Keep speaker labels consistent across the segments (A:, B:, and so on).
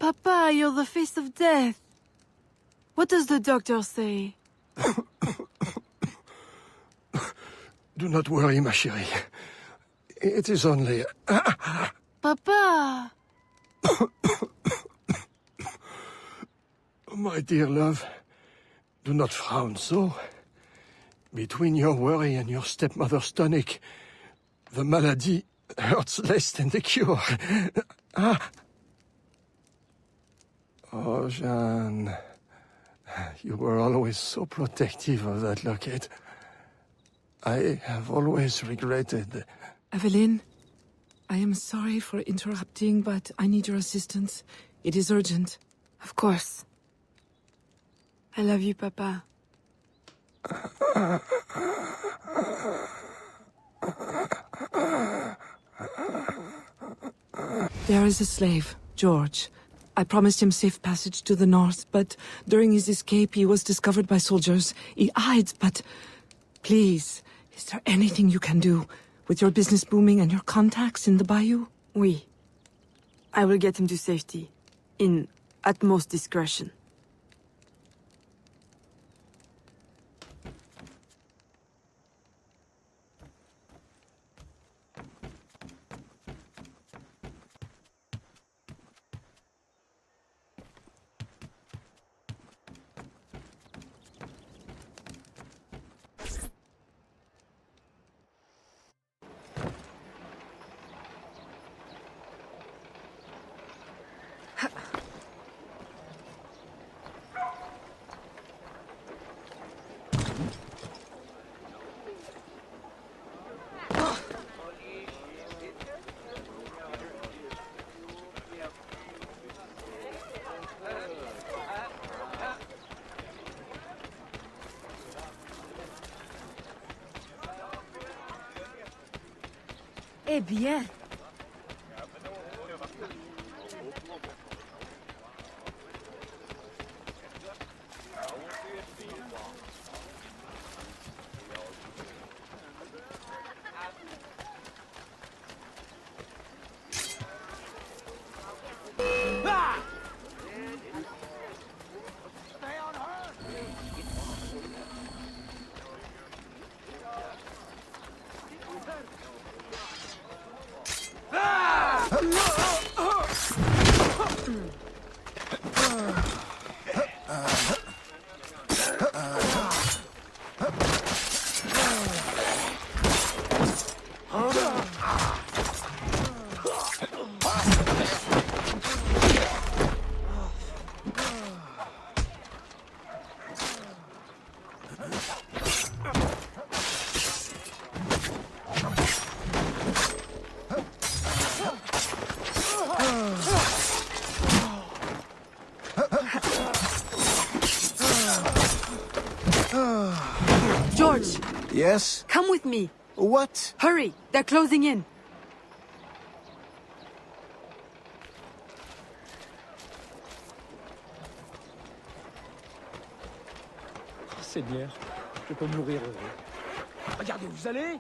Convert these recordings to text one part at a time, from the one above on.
A: Papa, you're the face of death. What does the doctor say?
B: Do not worry, ma chérie. It is only...
A: Papa!
B: My dear love, do not frown so. Between your worry and your stepmother's tonic, the malady hurts less than the cure. Oh, Jeanne, you were always so protective of that locket. I have always regretted...
C: Evelyn, I am sorry for interrupting, but I need your assistance. It is urgent.
A: Of course. I love you, Papa.
C: There is a slave, George. I promised him safe passage to the north, but during his escape he was discovered by soldiers. He hides, but... Please, is there anything you can do? With your business booming and your contacts in the bayou?
A: Oui. I will get him to safety. In utmost discretion.
D: Eh bien.
A: George!
E: Yes?
A: Come with me!
E: What?
A: Hurry! They're closing in!
F: Oh, Seigneur, je peux mourir heureux. Regardez où vous allez!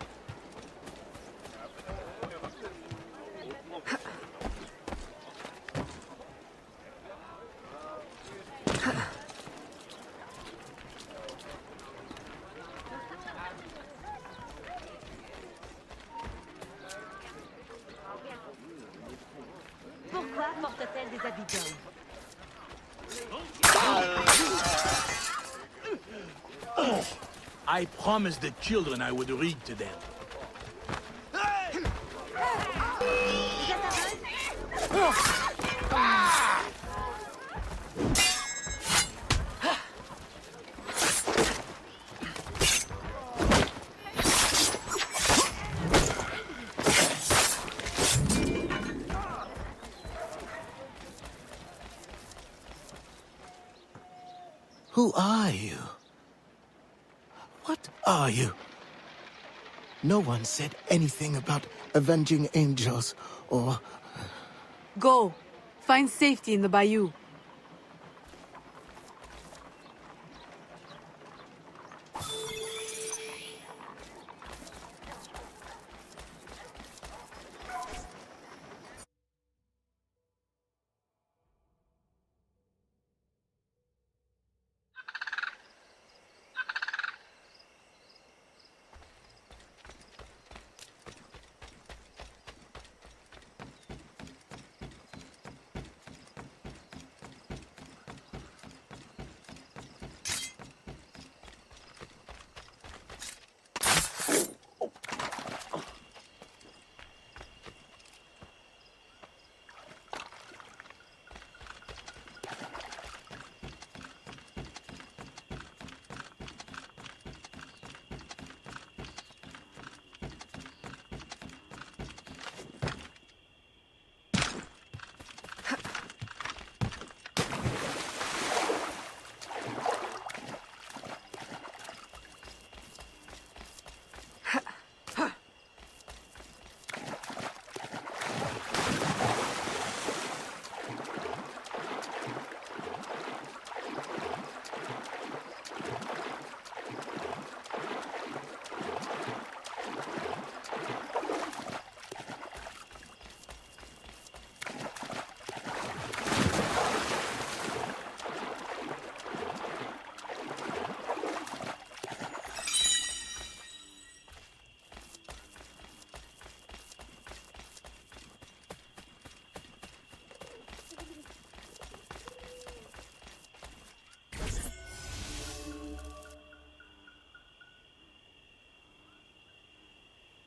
D: Pourquoi porte-t-elle des habits d'homme?
G: I promised the children I would read to them.
E: Who are you? What are you? No one said anything about avenging angels, or...
A: Go! Find safety in the bayou.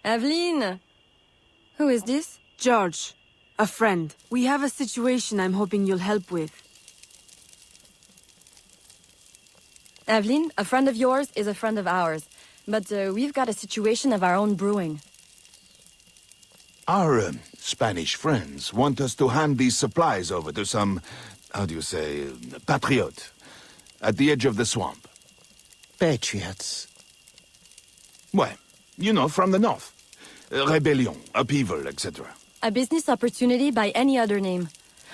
H: Aveline! Who is this?
A: George, a friend. We have a situation I'm hoping you'll help with.
H: Aveline, a friend of yours is a friend of ours. But we've got a situation of our own brewing.
I: Our Spanish friends want us to hand these supplies over to some, how do you say, patriot, at the edge of the swamp.
E: Patriots.
I: Well, you know, from the north. Rebellion, upheaval, etc.
H: A business opportunity by any other name.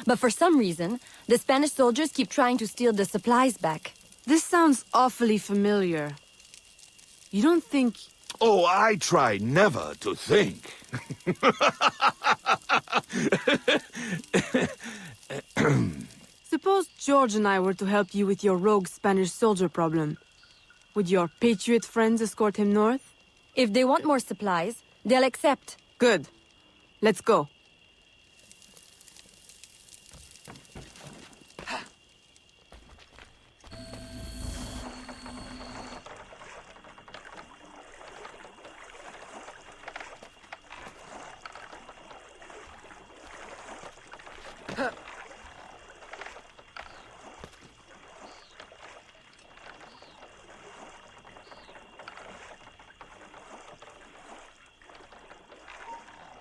H: But for some reason, the Spanish soldiers keep trying to steal the supplies back.
A: This sounds awfully familiar. You don't think...
I: Oh, I try never to think.
A: Suppose George and I were to help you with your rogue Spanish soldier problem. Would your patriot friends escort him north?
H: If they want more supplies, they'll accept.
A: Good. Let's go.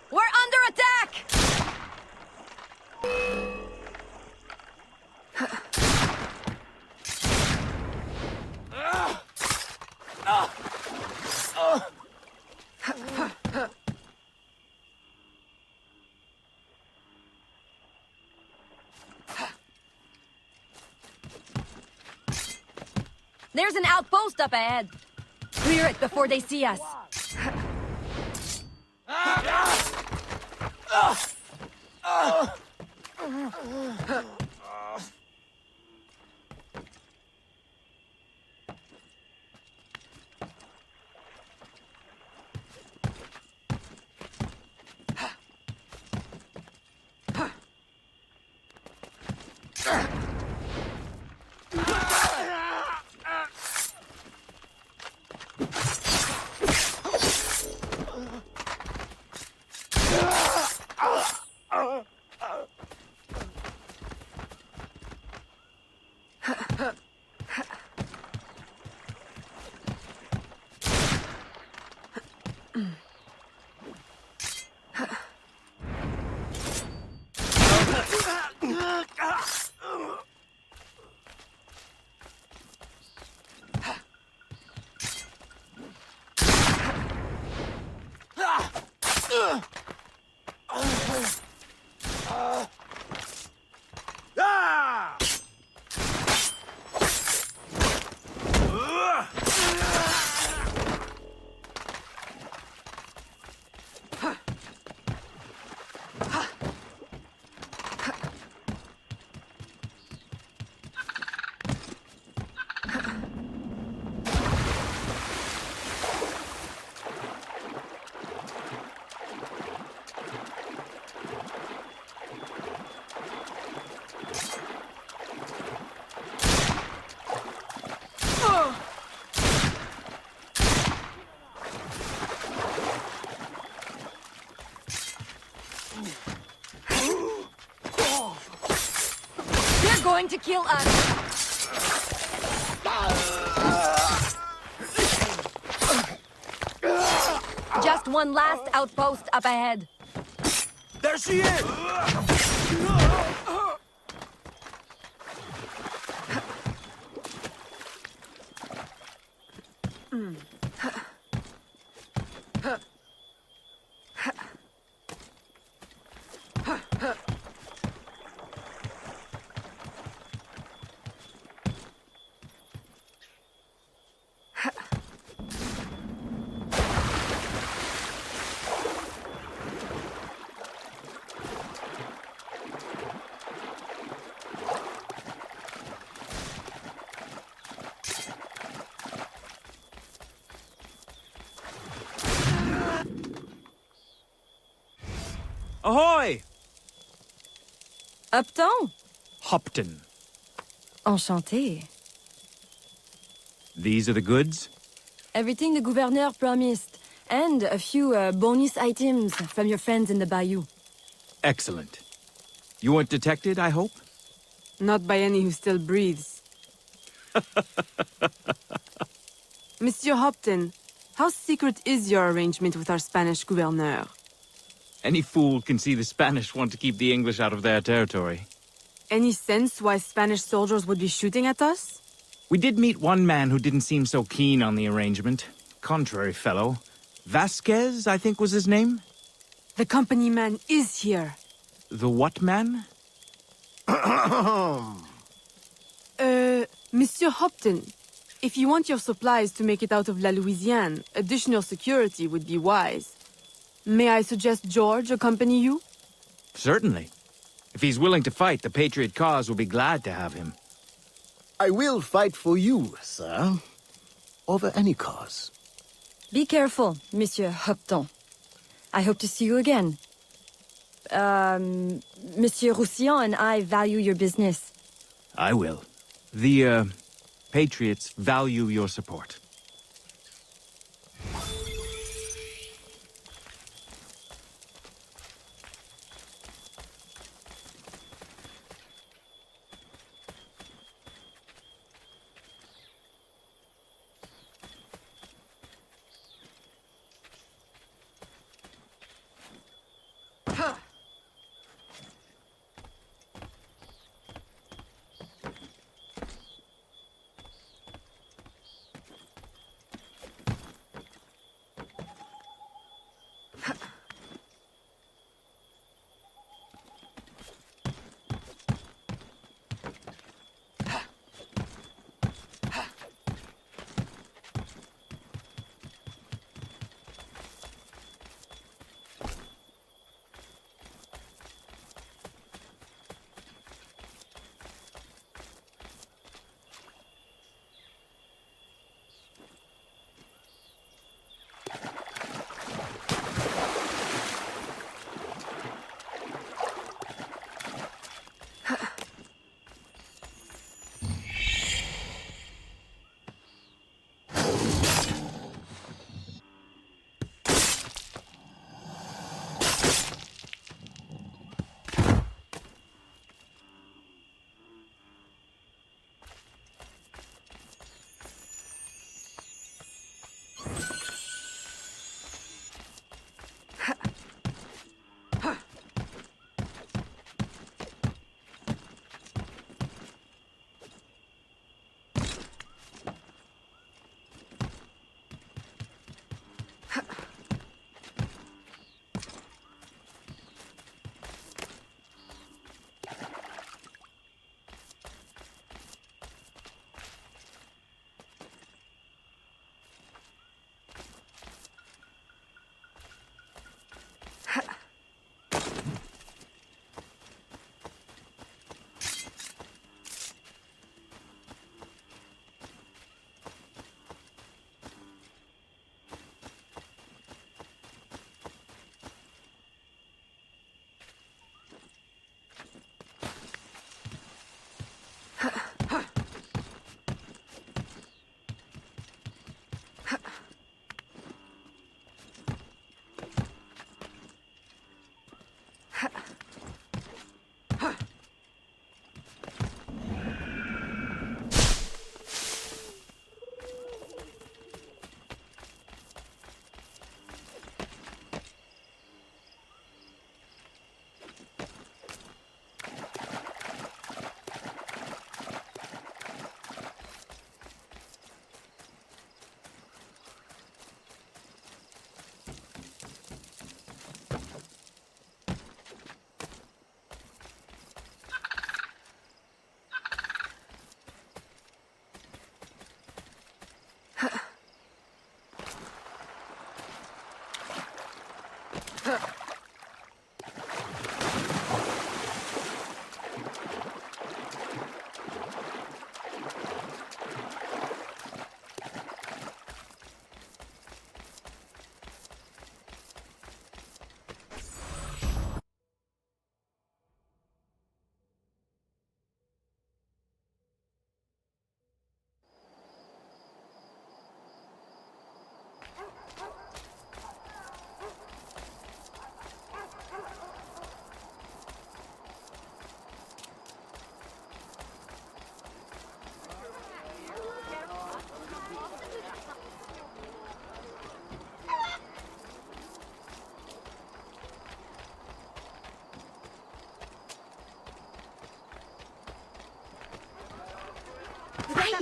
H: We're under attack! There's an outpost up ahead. Clear it before they see us. They're going to kill us! Just one last outpost up ahead.
F: There she is! Ahoy!
H: Upton?
F: Hopton.
H: Enchanté.
F: These are the goods?
H: Everything the gouverneur promised. And a few bonus items from your friends in the bayou.
F: Excellent. You weren't detected, I hope?
A: Not by any who still breathes. Monsieur Hopton, how secret is your arrangement with our Spanish gouverneur?
F: Any fool can see the Spanish want to keep the English out of their territory.
A: Any sense why Spanish soldiers would be shooting at us?
F: We did meet one man who didn't seem so keen on the arrangement. Contrary fellow. Vasquez, I think was his name?
A: The company man is here.
F: The what man?
A: Monsieur Hopton, if you want your supplies to make it out of La Louisiane, additional security would be wise. May I suggest George accompany you?
F: Certainly. If he's willing to fight, the Patriot cause will be glad to have him.
E: I will fight for you, sir. Over any cause.
H: Be careful, Monsieur Hopton. I hope to see you again. Monsieur Roussillon and I value your business.
F: I will. The, Patriots value your support.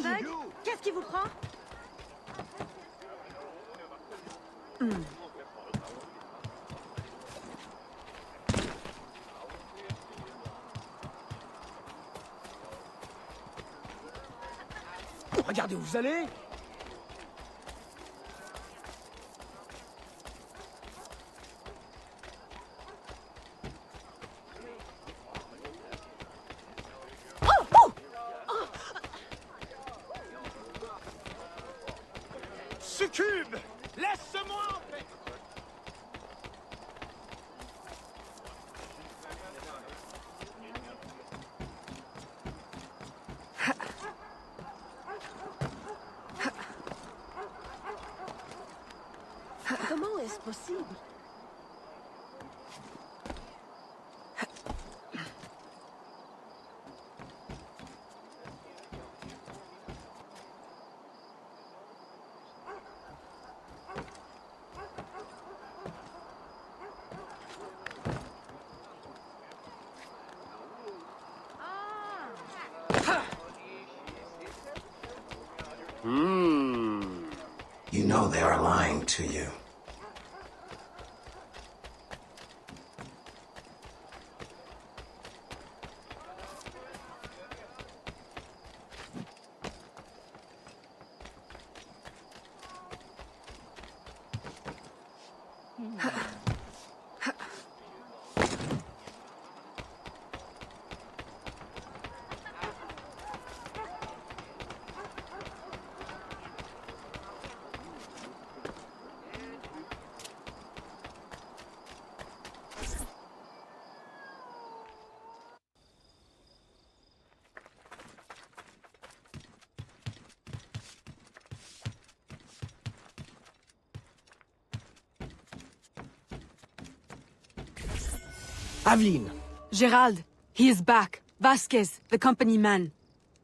D: aveugle? Qu'est-ce qui vous prend?
J: Regardez où vous allez!
G: Succube! Laisse-moi en paix!
D: Comment est-ce possible?
K: You know they are lying to you.
J: Aveline!
A: Gerald, he is back. Vasquez, the company man.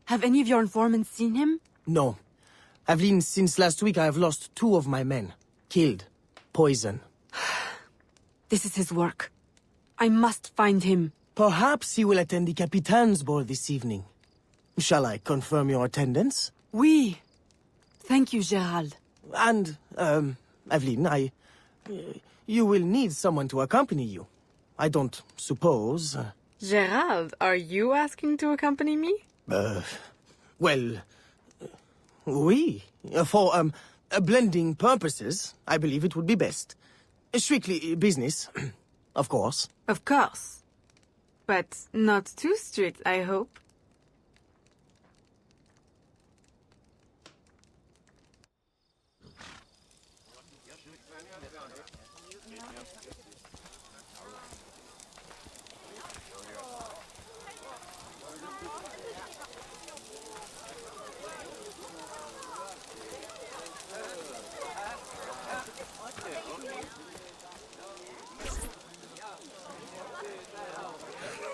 A: Have any of your informants seen him?
J: No. Aveline, since last week I have lost 2 of my men. Killed. Poison.
A: This is his work. I must find him.
J: Perhaps he will attend the Capitan's ball this evening. Shall I confirm your attendance?
A: Oui. Thank you, Gerald.
J: And, Aveline, you will need someone to accompany you. I don't suppose...
A: Gerald, are you asking to accompany me?
J: Well... oui. For, blending purposes, I believe it would be best. Strictly business, of course.
A: Of course. But not too strict, I hope.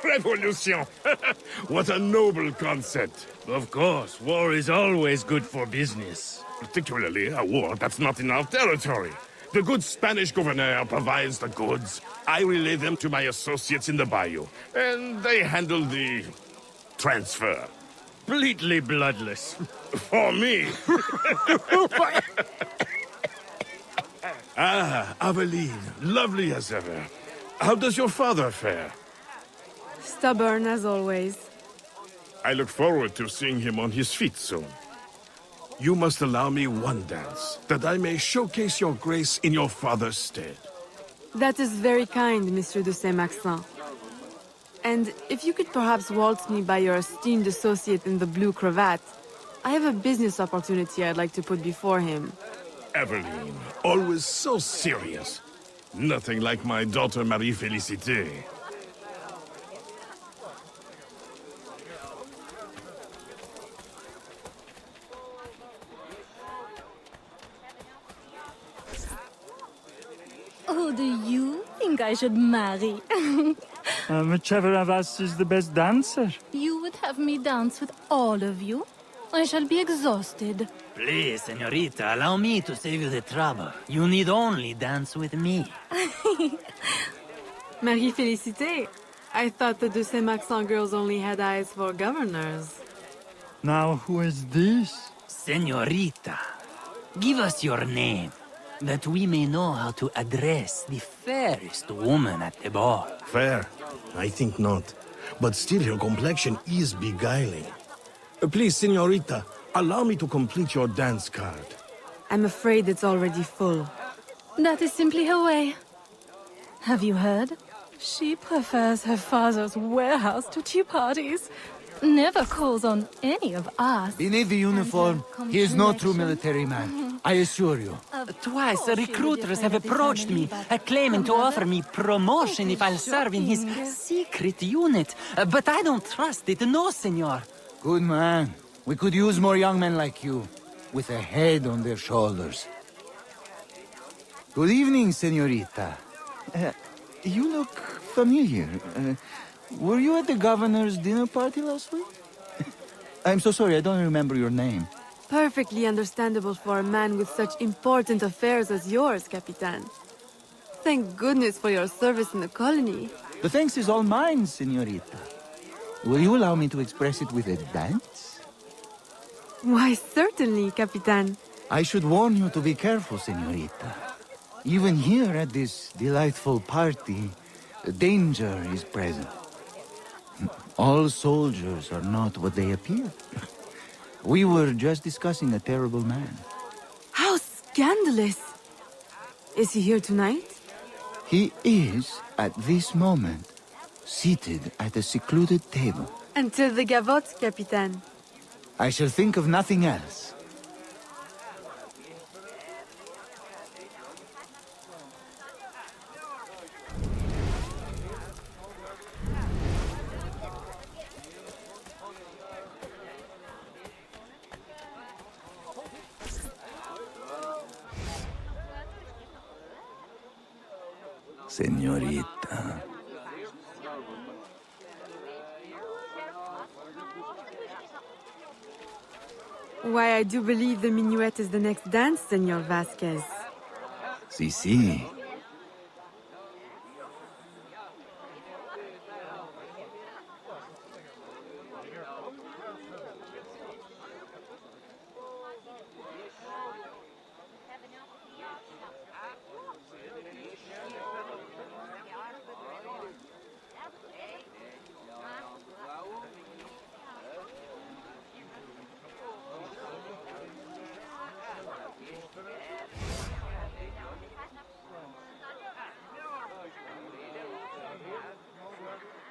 G: Revolution! What a noble concept. Of course, war is always good for business. Particularly a war that's not in our territory. The good Spanish governor provides the goods. I relay them to my associates in the bayou, and they handle the transfer. Completely bloodless. For me. Aveline, lovely as ever. How does your father fare?
A: Stubborn as always.
G: I look forward to seeing him on his feet soon. You must allow me one dance, that I may showcase your grace in your father's stead.
A: That is very kind, Monsieur de Saint-Maxent. And if you could perhaps waltz me by your esteemed associate in the blue cravat, I have a business opportunity I'd like to put before him.
G: Aveline, always so serious. Nothing like my daughter Marie-Félicité.
H: Who do you think I should marry?
L: Whichever of us is the best dancer.
M: You would have me dance with all of you? I shall be exhausted.
N: Please, señorita, allow me to save you the trouble. You need only dance with me.
A: Marie-Félicité, I thought the de Saint-Maxent girls only had eyes for governors.
L: Now, who is this?
N: Senorita, give us your name, that we may know how to address the fairest woman at the ball.
O: Fair? I think not. But still, your complexion is beguiling. Please, senorita, allow me to complete your dance card.
A: I'm afraid it's already full.
M: That is simply her way. Have you heard? She prefers her father's warehouse to tea parties. Never calls on any of us.
P: Beneath the uniform, he is no true military man. I assure you.
N: Twice, recruiters have approached me, claiming to offer me promotion if I'll serve in his secret unit. But I don't trust it, no, senor.
P: Good man. We could use more young men like you, with a head on their shoulders. Good evening, senorita. You look familiar. Were you at the governor's dinner party last week? I'm so sorry, I don't remember your name.
A: Perfectly understandable for a man with such important affairs as yours, Capitan. Thank goodness for your service in the colony.
P: The thanks is all mine, senorita. Will you allow me to express it with a dance?
A: Why, certainly, Capitan.
P: I should warn you to be careful, senorita. Even here at this delightful party, danger is present. All soldiers are not what they appear. We were just discussing a terrible man.
A: How scandalous! Is he here tonight?
P: He is, at this moment, seated at a secluded table.
A: Until the gavotte, Capitan.
P: I shall think of nothing else. Señorita.
A: Why, I do believe the minuet is the next dance, Senor Vasquez.
P: Sí.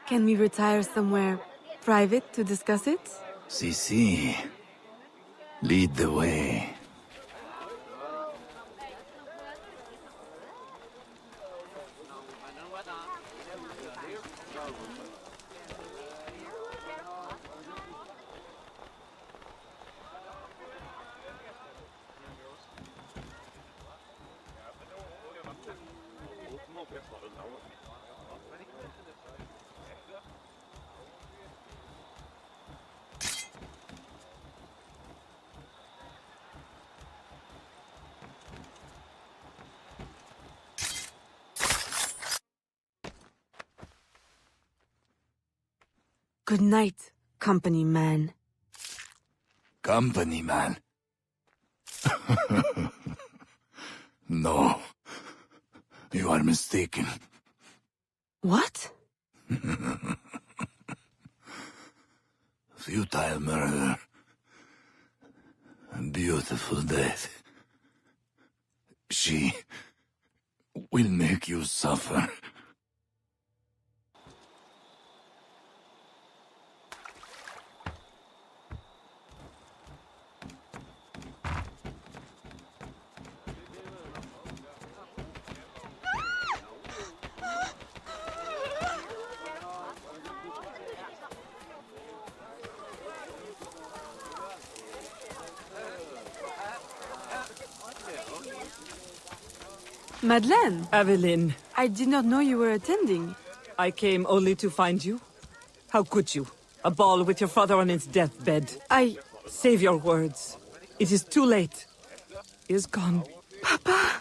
A: Can we retire somewhere private to discuss it?
P: Sí. Lead the way.
A: Good night, company man.
P: Company man? No. You are mistaken.
A: What?
P: Futile murder. Beautiful death. She will make you suffer.
A: Madeleine!
C: Aveline.
A: I did not know you were attending.
C: I came only to find you. How could you? A ball with your father on his deathbed. Save your words. It is too late. He is gone.
A: Papa!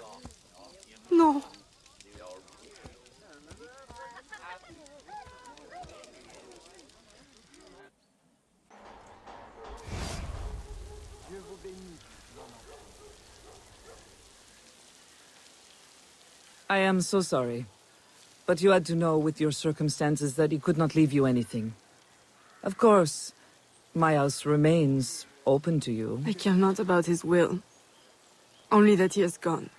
A: No.
C: I am so sorry. But you had to know with your circumstances that he could not leave you anything. Of course, my house remains open to you.
A: I care not about his will. Only that he has gone.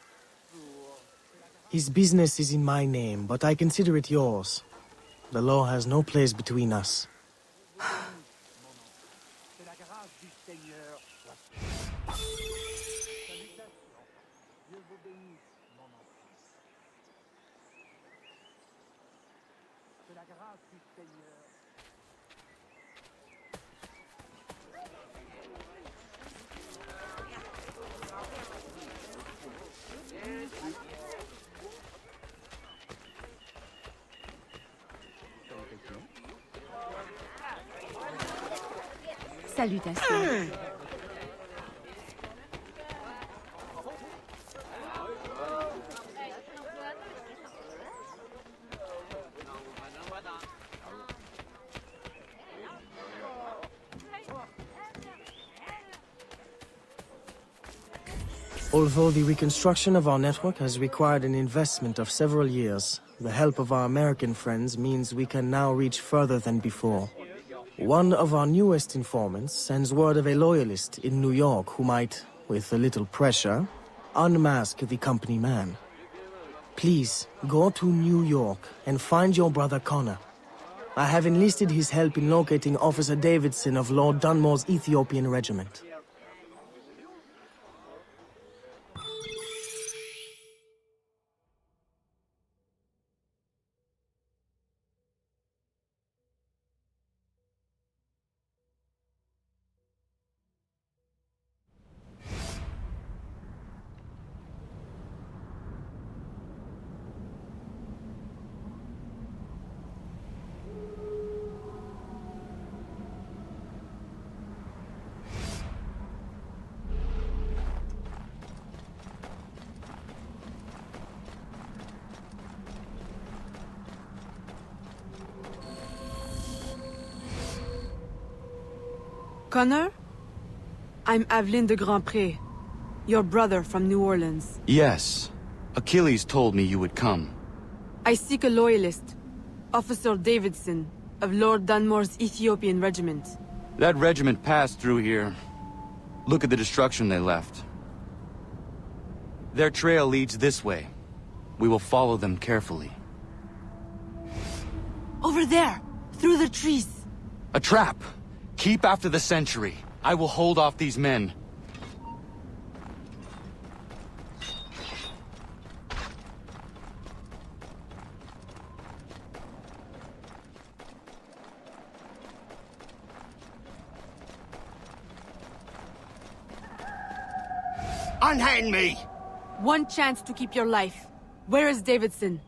J: His business is in my name, but I consider it yours. The law has no place between us.
D: Salutations.
J: Although the reconstruction of our network has required an investment of several years, the help of our American friends means we can now reach further than before. One of our newest informants sends word of a loyalist in New York who might, with a little pressure, unmask the company man. Please, go to New York and find your brother Connor. I have enlisted his help in locating Officer Davidson of Lord Dunmore's Ethiopian regiment.
A: Connor? I'm Aveline de Grandpré, your brother from New Orleans.
Q: Yes. Achilles told me you would come.
A: I seek a loyalist, Officer Davidson, of Lord Dunmore's Ethiopian regiment.
Q: That regiment passed through here. Look at the destruction they left. Their trail leads this way. We will follow them carefully.
A: Over there! Through the trees!
Q: A trap! Keep after the sentry. I will hold off these men.
R: Unhand me!
A: One chance to keep your life. Where is Davidson?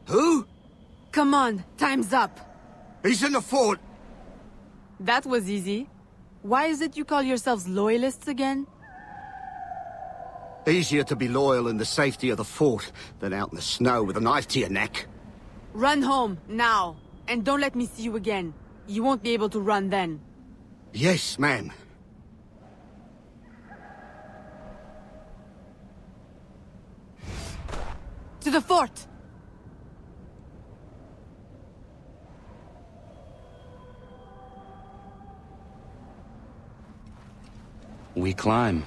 R: Who?
A: Come on, time's up.
R: He's in the fort.
A: That was easy. Why is it you call yourselves loyalists again?
R: Easier to be loyal in the safety of the fort than out in the snow with a knife to your neck.
A: Run home, now. And don't let me see you again. You won't be able to run then.
R: Yes, ma'am.
A: To the fort!
Q: We climb.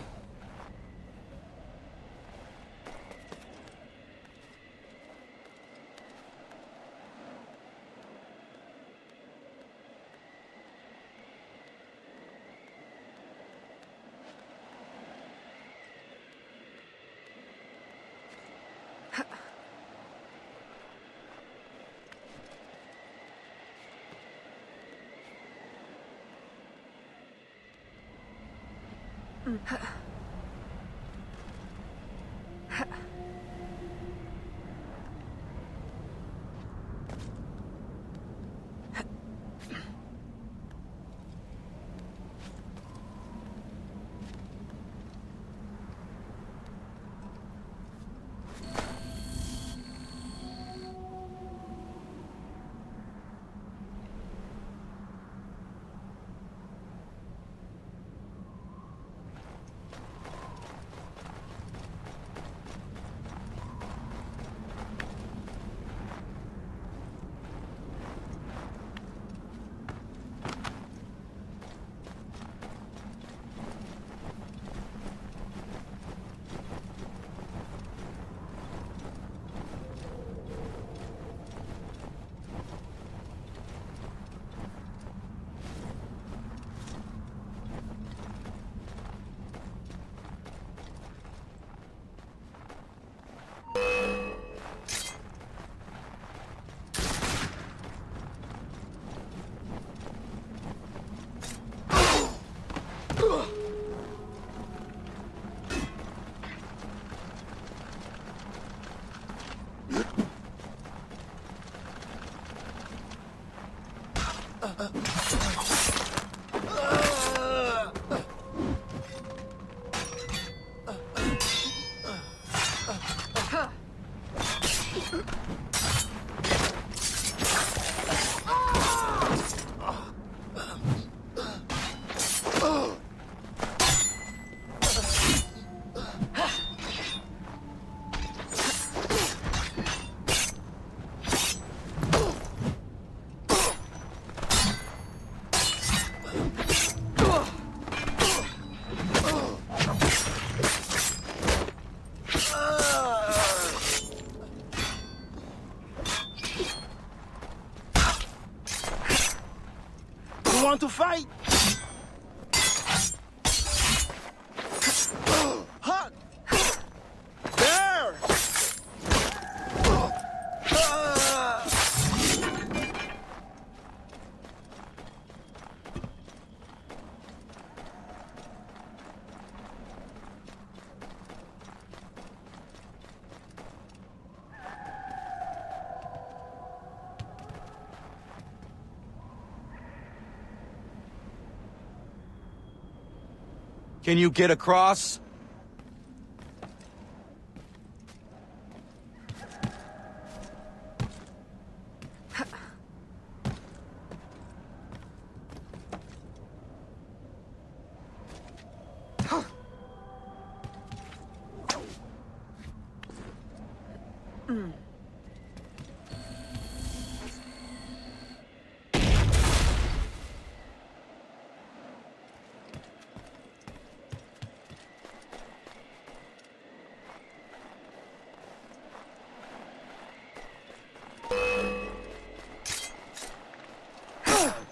J: Want to fight? Hot! There!
Q: Can you get across?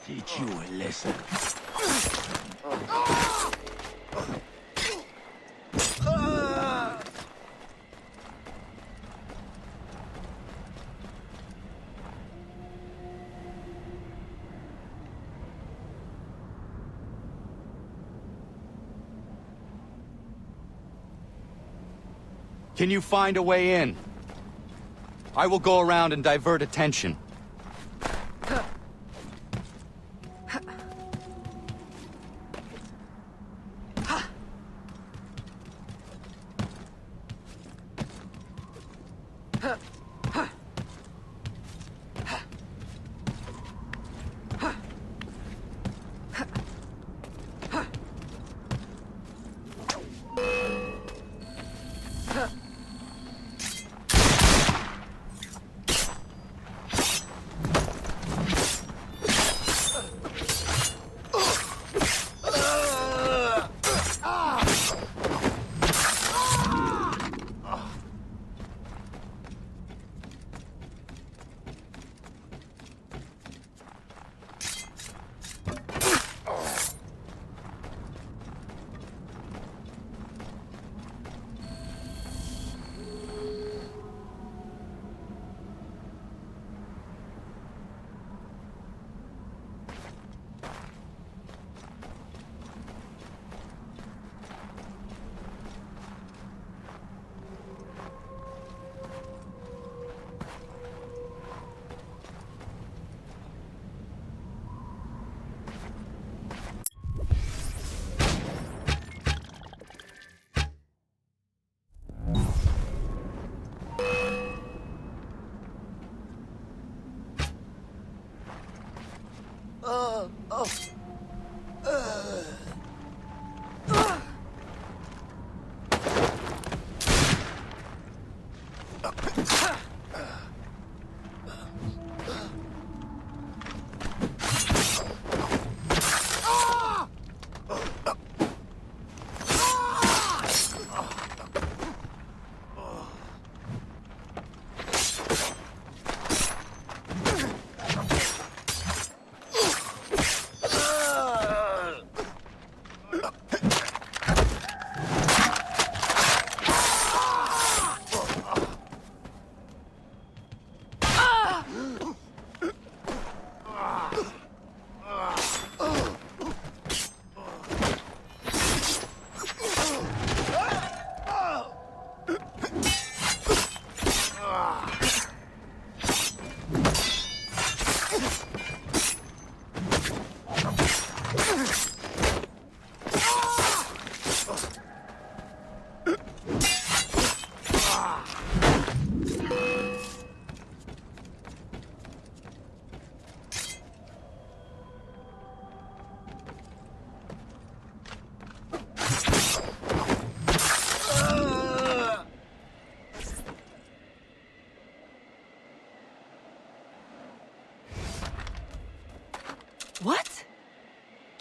O: Teach you a lesson.
Q: Can you find a way in? I will go around and divert attention.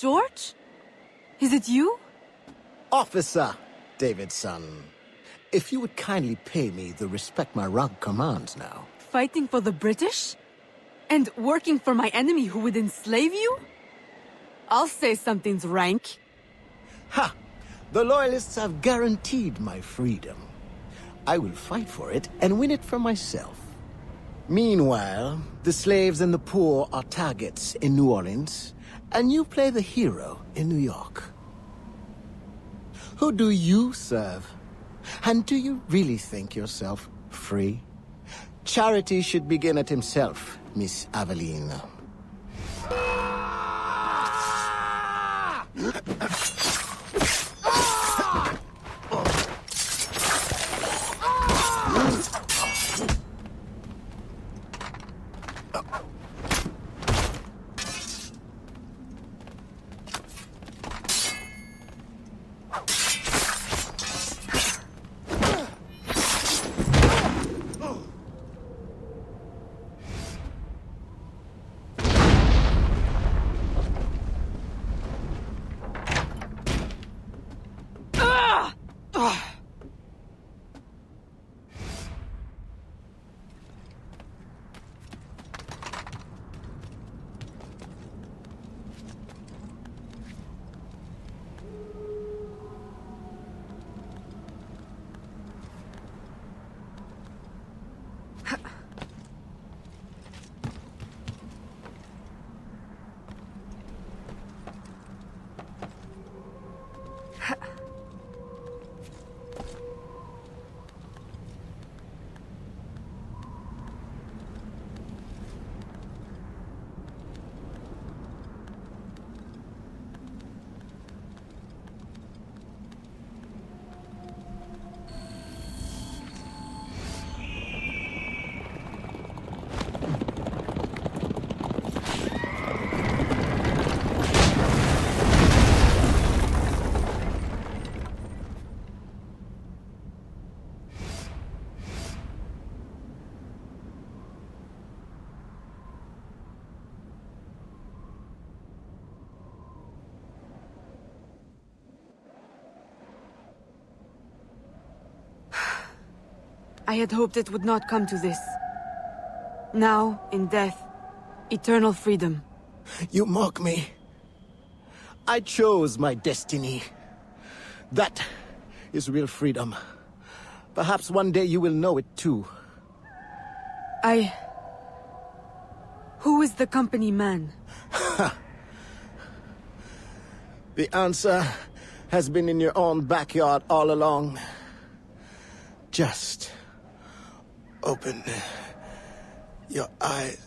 A: George? Is it you?
E: Officer Davidson, if you would kindly pay me the respect my rank commands now.
A: Fighting for the British? And working for my enemy who would enslave you? I'll say something's rank.
E: Ha! The Loyalists have guaranteed my freedom. I will fight for it and win it for myself. Meanwhile, the slaves and the poor are targets in New Orleans, and you play the hero in New York. Who do you serve? And do you really think yourself free? Charity should begin at himself, Miss Aveline.
A: I had hoped it would not come to this. Now, in death, eternal freedom.
E: You mock me. I chose my destiny. That is real freedom. Perhaps one day you will know it too.
A: Who is the company man?
E: The answer has been in your own backyard all along. Just open your eyes.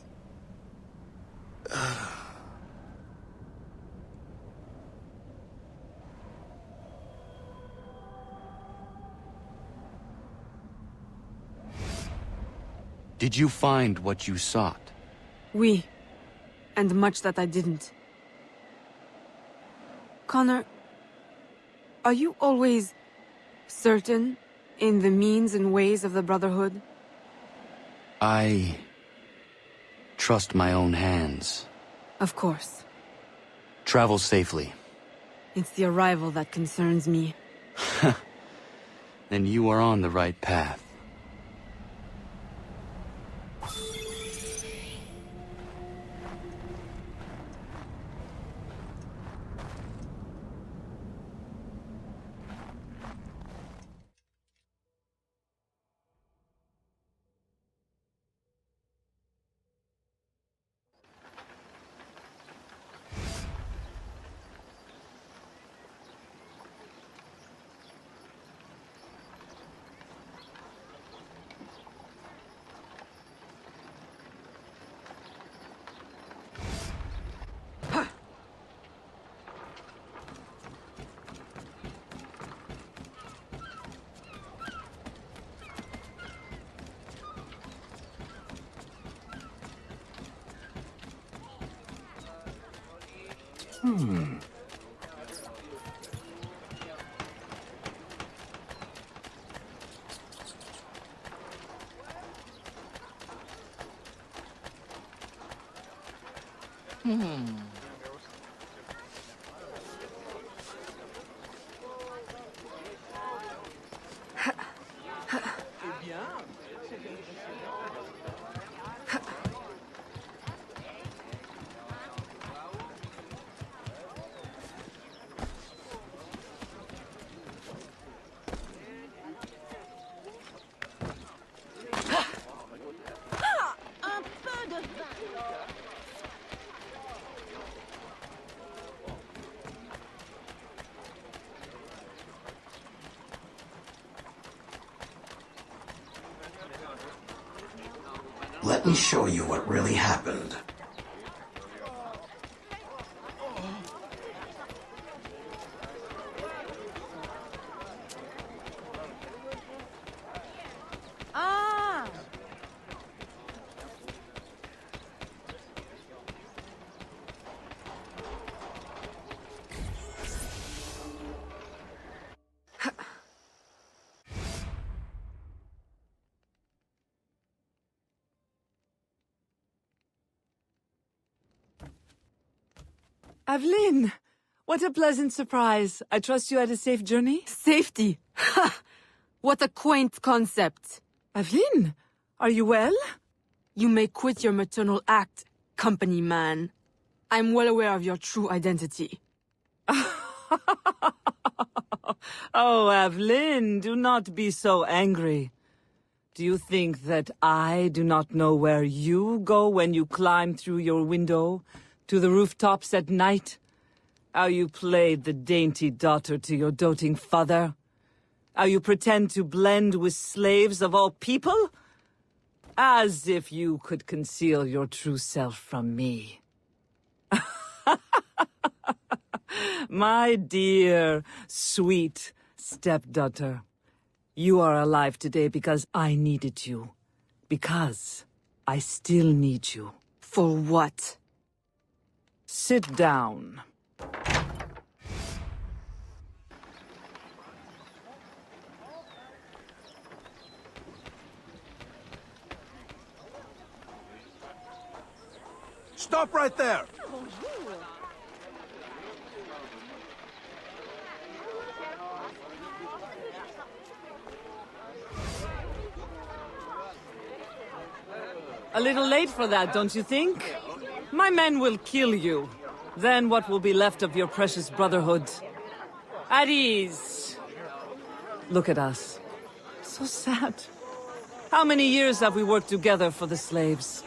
Q: Did you find what you sought?
A: Oui. And much that I didn't. Connor, are you always certain in the means and ways of the Brotherhood?
Q: I trust my own hands.
A: Of course.
Q: Travel safely.
A: It's the arrival that concerns me.
Q: Then you are on the right path.
K: Let me show you what really happened.
D: Ah!
C: Aveline! What a pleasant surprise. I trust you had a safe journey?
A: Safety? Ha! What a quaint concept.
C: Aveline, are you well?
A: You may quit your maternal act, company man. I'm well aware of your true identity.
C: Oh, Aveline, do not be so angry. Do you think that I do not know where you go when you climb through your window to the rooftops at night? How you played the dainty daughter to your doting father? How you pretend to blend with slaves of all people? As if you could conceal your true self from me. My dear, sweet stepdaughter, you are alive today because I needed you. Because I still need you.
A: For what?
C: Sit down.
O: Stop right there!
C: A little late for that, don't you think? My men will kill you. Then what will be left of your precious brotherhood? At ease. Look at us. So sad. How many years have we worked together for the slaves?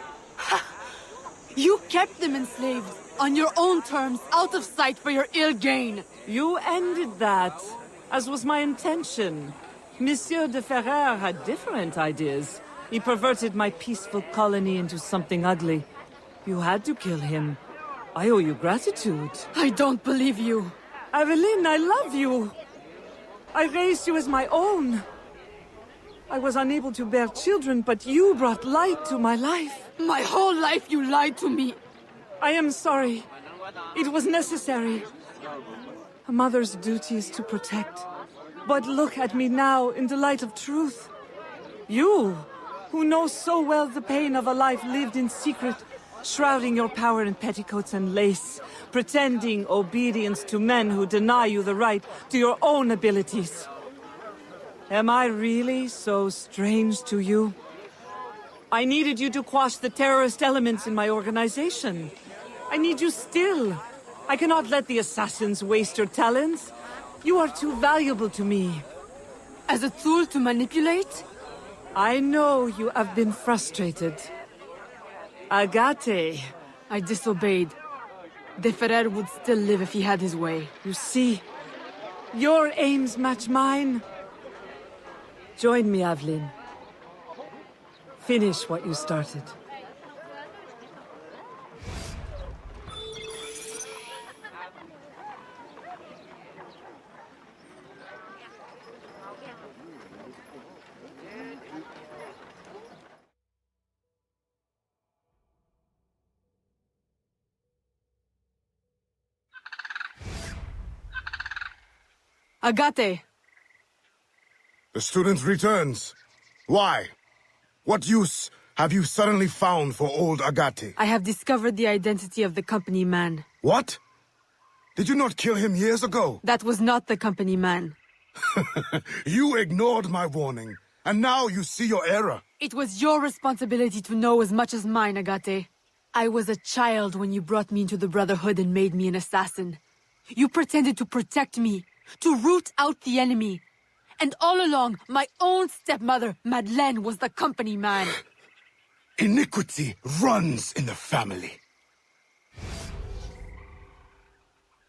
A: You kept them enslaved, on your own terms, out of sight for your ill gain.
C: You ended that, as was my intention. Monsieur de Ferrer had different ideas. He perverted my peaceful colony into something ugly. You had to kill him. I owe you gratitude.
A: I don't believe you.
C: Aveline, I love you. I raised you as my own. I was unable to bear children, but you brought light to my life.
A: My whole life you lied to me.
C: I am sorry. It was necessary. A mother's duty is to protect. But look at me now in the light of truth. You, who know so well the pain of a life lived in secret, shrouding your power in petticoats and lace, pretending obedience to men who deny you the right to your own abilities. Am I really so strange to you? I needed you to quash the terrorist elements in my organization. I need you still. I cannot let the assassins waste your talents. You are too valuable to me.
A: As a tool to manipulate?
C: I know you have been frustrated. Agate.
A: I disobeyed. De Ferrer would still live if he had his way.
C: You see, your aims match mine. Join me, Aveline. Finish what you started.
A: Agate!
O: The student returns. Why? What use have you suddenly found for old Agate?
A: I have discovered the identity of the company man.
O: What? Did you not kill him years ago?
A: That was not the company man.
O: You ignored my warning, and now you see your error.
A: It was your responsibility to know as much as mine, Agate. I was a child when you brought me into the Brotherhood and made me an assassin. You pretended to protect me, to root out the enemy. And all along, my own stepmother, Madeleine, was the company man.
O: Iniquity runs in the family.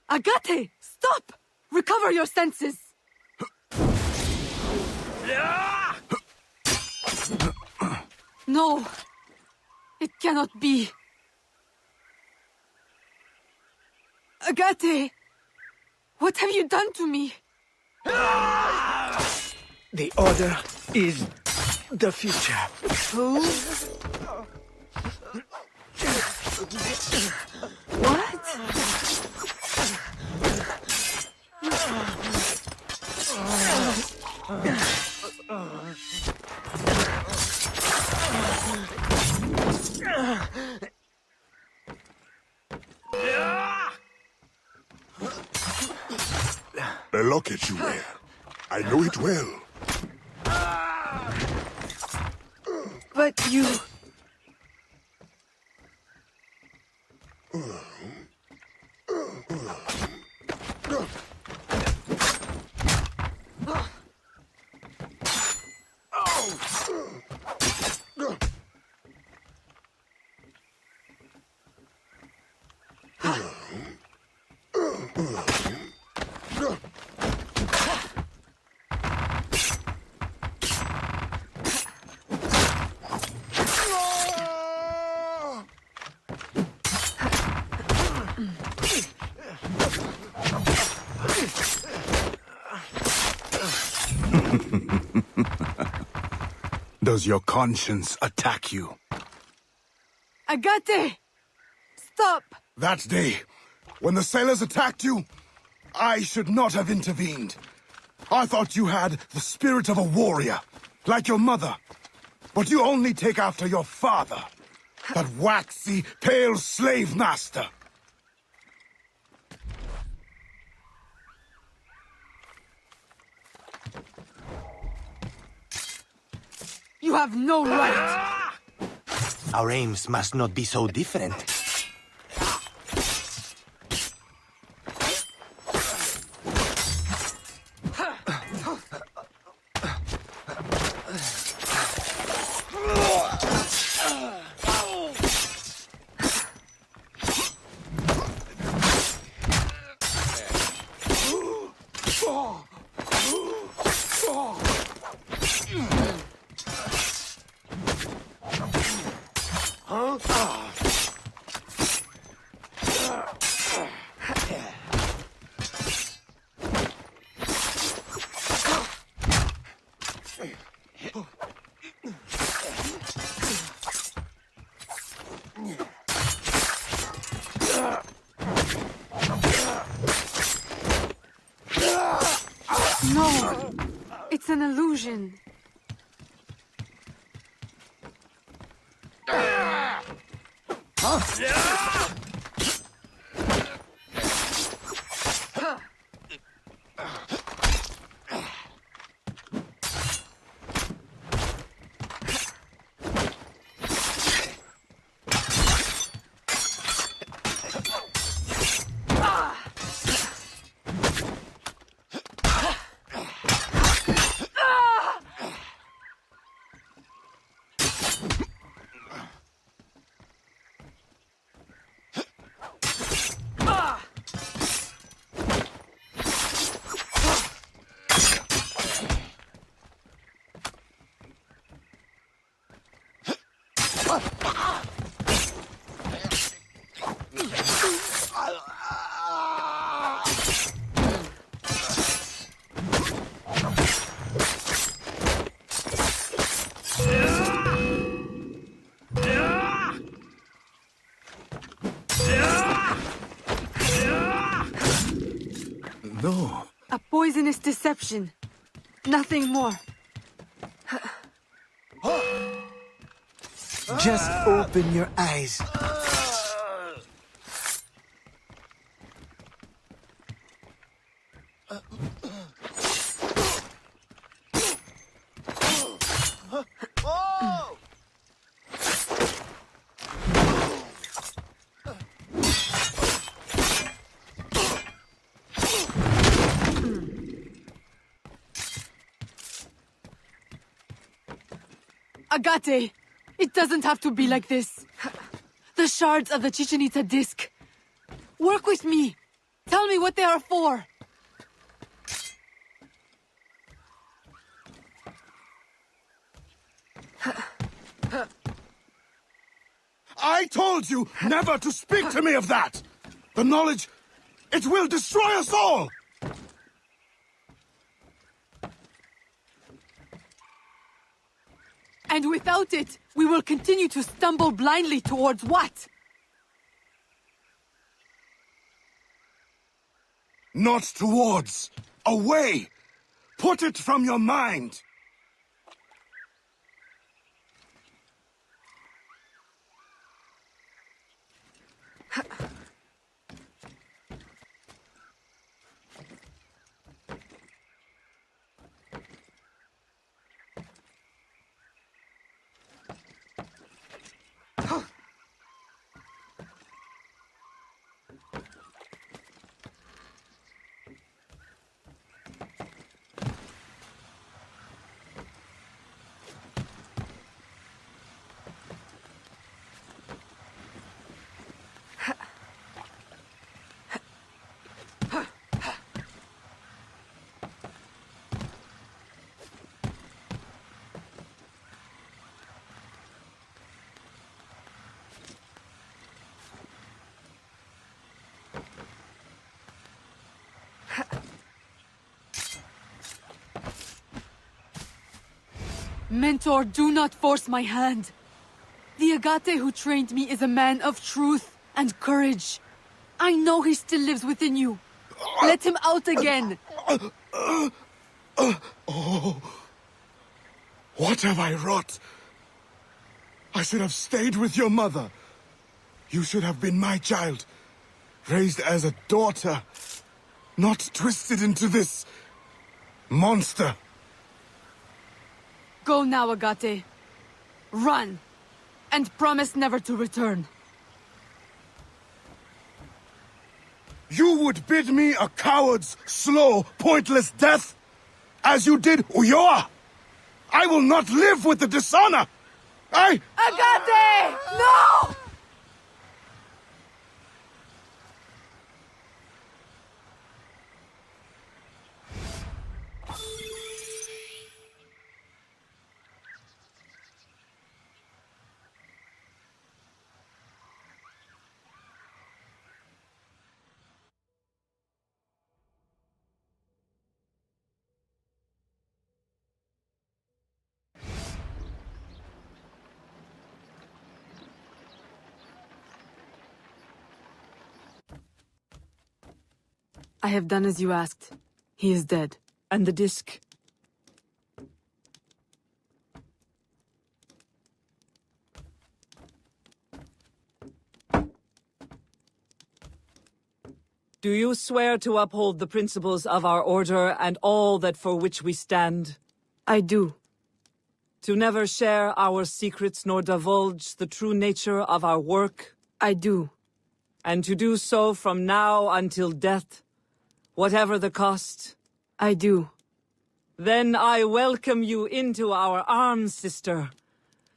A: Agate! Stop! Recover your senses! No! It cannot be. Agate! What have you done to me?
J: The Order is the future.
A: Who? What?
S: The locket you wear. I know it well.
A: But you...
S: Does your conscience attack you?
A: Agate! Stop!
S: That day, when the sailors attacked you, I should not have intervened. I thought you had the spirit of a warrior, like your mother. But you only take after your father, that waxy, pale slave master.
A: You have no right!
T: Our aims must not be so different.
A: No! It's an illusion.
S: No.
A: A poisonous deception. Nothing more.
T: Just open your eyes.
A: Agate! It doesn't have to be like this. The shards of the Chichen Itza disc. Work with me. Tell me what they are for.
S: I told you never to speak to me of that! The knowledge, it will destroy us all!
A: And without it, we will continue to stumble blindly towards what?
S: Not towards. Away! Put it from your mind!
A: Mentor, do not force my hand. The Agate who trained me is a man of truth and courage. I know he still lives within you. Let him out again.
S: Oh. What have I wrought? I should have stayed with your mother. You should have been my child, raised as a daughter, not twisted into this monster.
A: Go now, Agate. Run, and promise never to return.
S: You would bid me a coward's slow, pointless death? As you did Ulloa? I will not live with the dishonor!
A: Agate! No! I have done as you asked. He is dead.
C: And the disc? Do you swear to uphold the principles of our order and all that for which we stand?
A: I do.
C: To never share our secrets nor divulge the true nature of our work?
A: I do.
C: And to do so from now until death? Whatever the cost?
A: I do.
C: Then I welcome you into our arms, sister.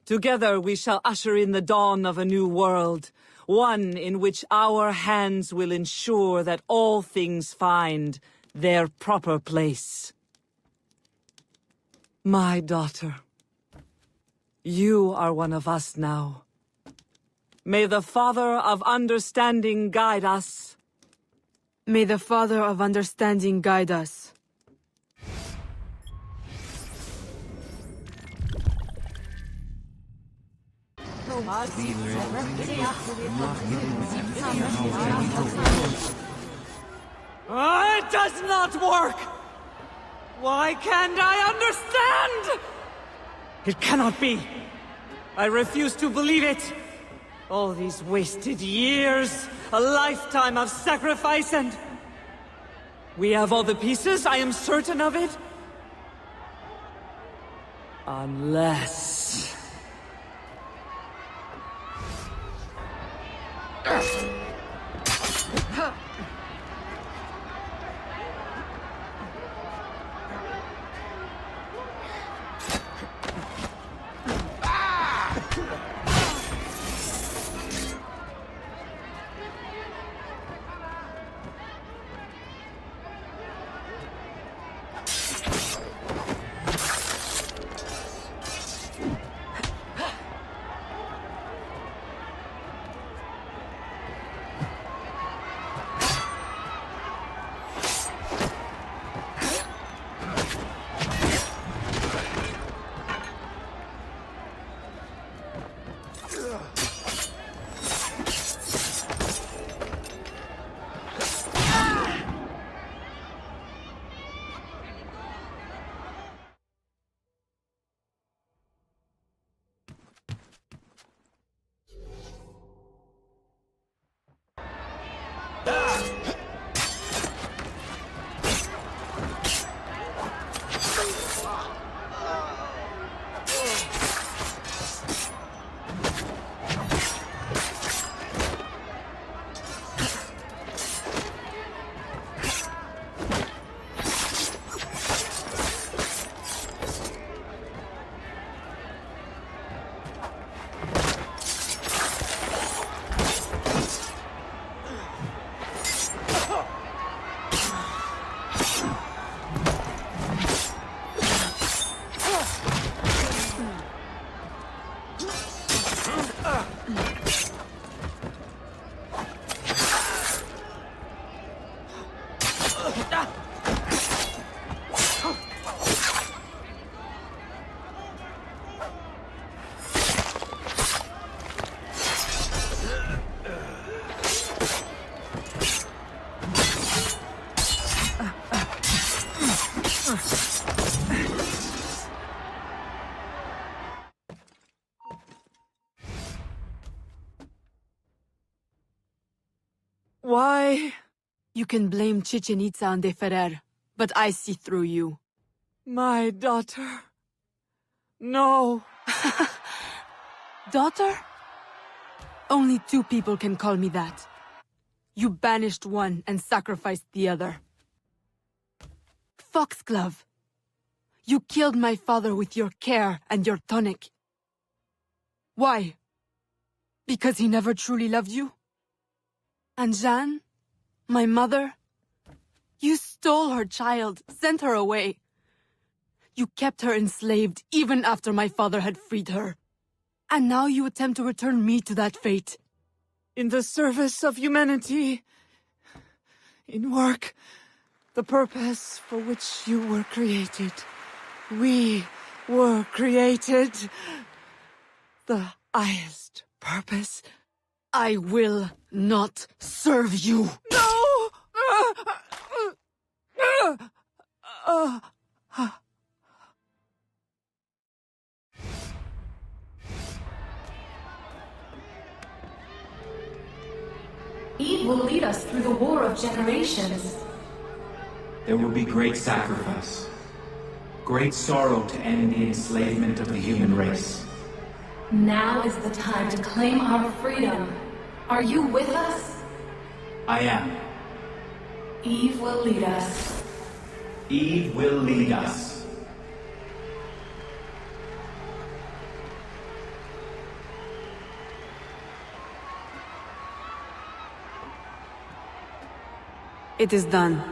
C: Together we shall usher in the dawn of a new world, one in which our hands will ensure that all things find their proper place. My daughter, you are one of us now. May the Father of Understanding guide us.
A: May the Father of Understanding guide us.
C: It does not work! Why can't I understand? It cannot be. I refuse to believe it. All these wasted years, a lifetime of sacrifice, and... We have all the pieces, I am certain of it. Unless... Why?
A: You can blame Chichen Itza and De Ferrer, but I see through you.
C: My daughter. No.
A: Daughter? Only 2 people can call me that. You banished one and sacrificed the other. Foxglove. You killed my father with your care and your tonic. Why? Because he never truly loved you? And Jeanne? My mother? You stole her child, sent her away. You kept her enslaved even after my father had freed her. And now you attempt to return me to that fate.
C: In the service of humanity. In work. The purpose for which you were created. We were created. The highest purpose.
A: I will not serve you.
C: No!
M: Eve will lead us through the war of generations.
U: There will be great sacrifice. Great sorrow to end the enslavement of the human race.
M: Now is the time to claim our freedom. Are you with us?
U: I am.
M: Eve will lead us.
U: Eve will lead us.
A: It is done.